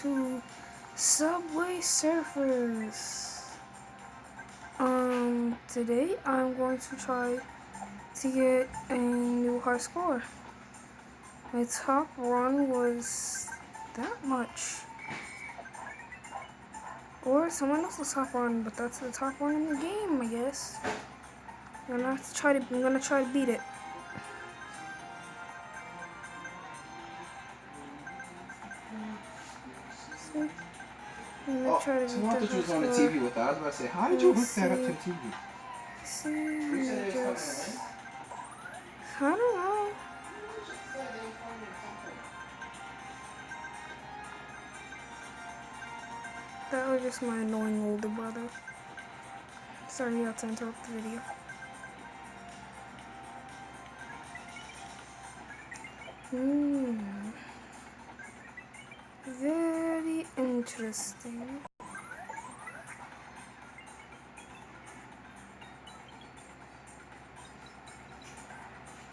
to Subway Surfers. Today I'm going to try to get a new high score. My top run was that much. Or someone else's top run, but that's the top run in the game, I guess. I'm gonna try to beat it. See? I'm gonna try to beat Samantha the was high on the score. TV with that. I was about to say, how did you hook that up to the TV? See, You said it was coming just, in? I don't know. That was just my annoying older brother. Sorry, you had to interrupt the video. Very interesting.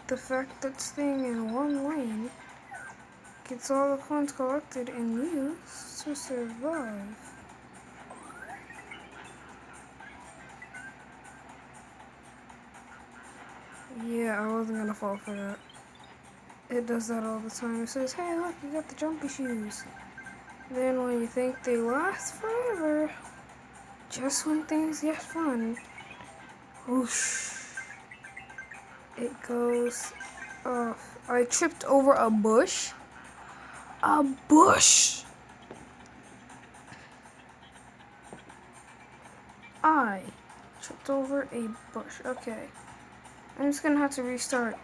The fact that staying in one lane gets all the coins collected and used to survive. Yeah, I wasn't gonna fall for that. It does that all the time. It says, hey look, you got the jumpy shoes. Then when you think they last forever, just when things get fun, whoosh, it goes off. I tripped over a bush. A bush! I tripped over a bush. Okay. I'm just gonna have to restart.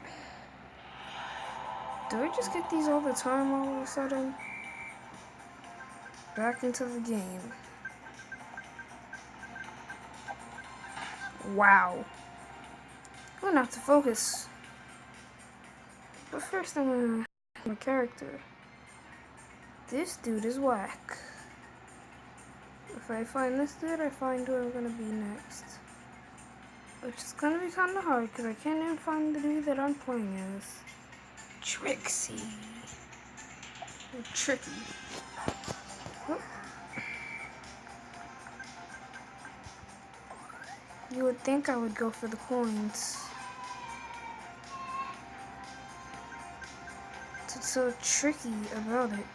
Do I just get these all the time all of a sudden? Back into the game. Wow. I'm gonna have to focus. But first I'm gonna make my character. This dude is whack. If I find this dude, I find who I'm gonna be next. Which is gonna be kinda hard because I can't even find the dude that I'm playing as. Trixie. Or Tricky. Oh. You would think I would go for the coins. It's so tricky about it.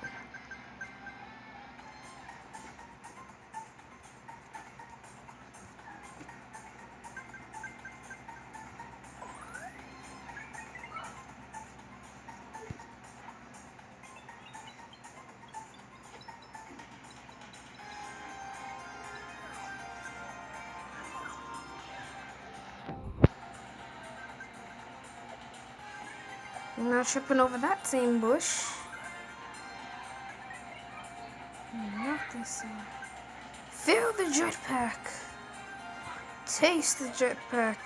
I'm not tripping over that same bush. Not this one. Feel the jetpack. Taste the jetpack.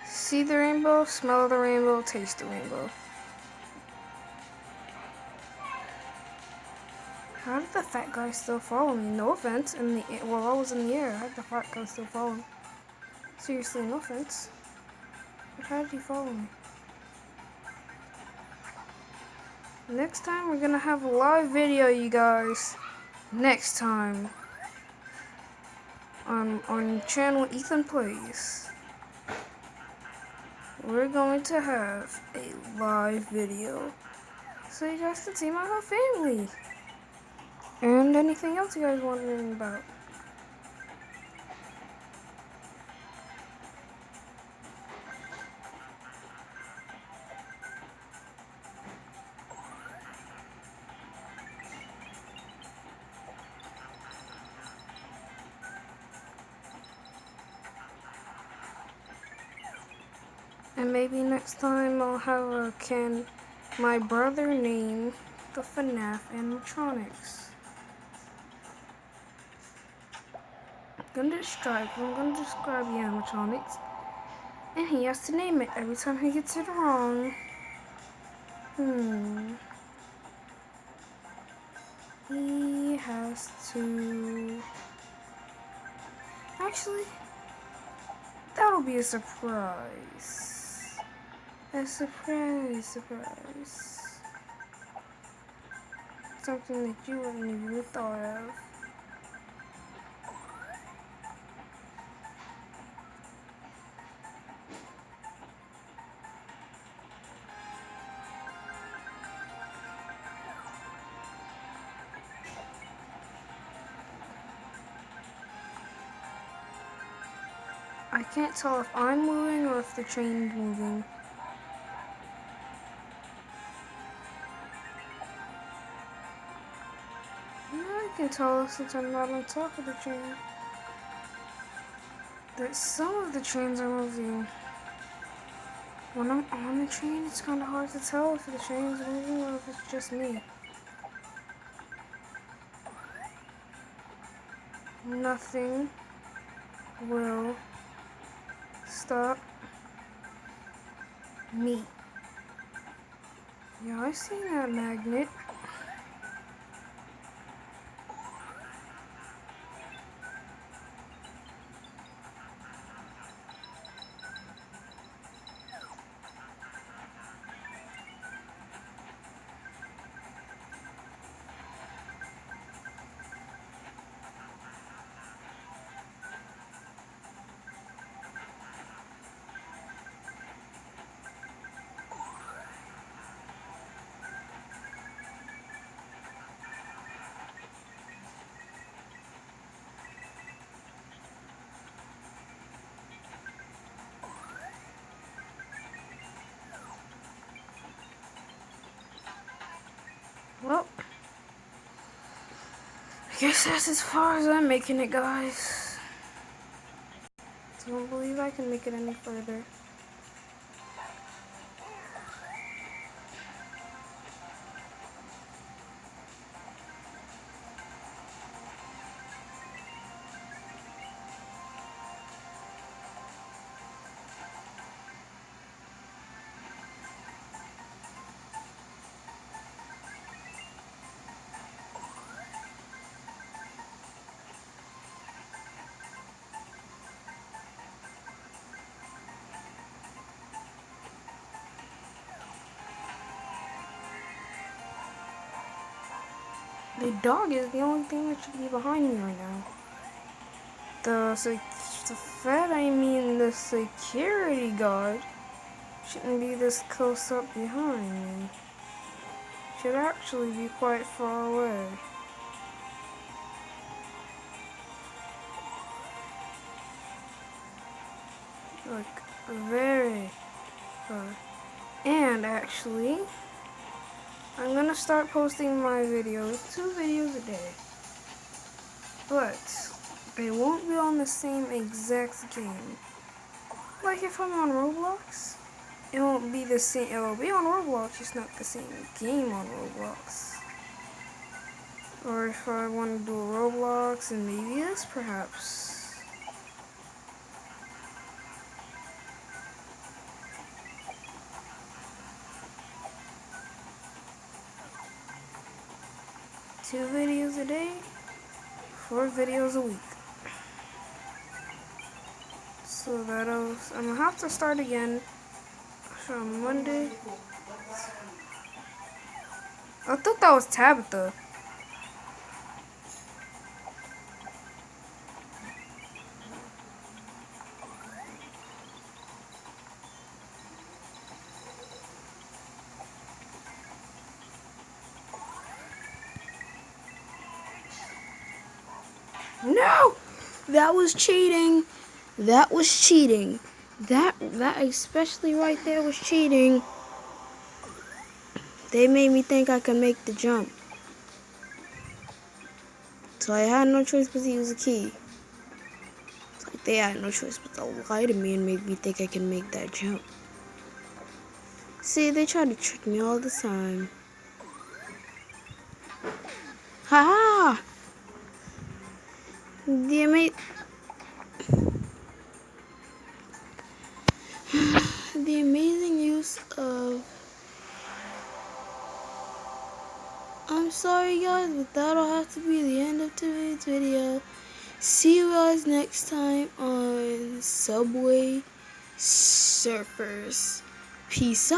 See the rainbow, smell the rainbow, taste the rainbow. How did the fat guy still follow me? No offense. While I was in the air, how did the fat guy still follow me? Seriously, no offense. But how did he follow me? Next time we're gonna have a live video, you guys. Next time. On channel Ethan Plays. We're going to have a live video. So you guys can see my whole family. And anything else you guys wondering about. And maybe next time I'll have my brother name the FNAF animatronics. I'm gonna describe the animatronics. And he has to name it every time he gets it wrong. He has to... Actually, that'll be a surprise. A surprise. something that you wouldn't even have thought of. I can't tell if I'm moving or if the train's moving. Now I can tell since I'm not on top of the train that some of the trains are moving. When I'm on the train, it's kind of hard to tell if the train's moving or if it's just me. Nothing will stop me. Yeah, I seen that magnet. Well, I guess that's as far as I'm making it, guys. Don't believe I can make it any further. The dog is the only thing that should be behind me right now. The security guard shouldn't be this close up behind me. Should actually be quite far away. Like, very far. And actually, I'm gonna start posting my videos, 2 videos a day. But they won't be on the same exact game. Like if I'm on Roblox, it won't be the same. It will be on Roblox, just not the same game on Roblox. Or if I want to do a Roblox and maybe this, perhaps. Two videos a day, 4 videos a week. So I'm gonna have to start again from Monday. I thought that was Tabitha. No! That was cheating. That was cheating. That especially right there was cheating. They made me think I could make the jump. So I had no choice but to use a key. It's like they had no choice but to lie to me and make me think I can make that jump. See, they try to trick me all the time. Ha ha! The amazing use of... I'm sorry guys, but that'll have to be the end of today's video. See you guys next time on Subway Surfers. Peace out.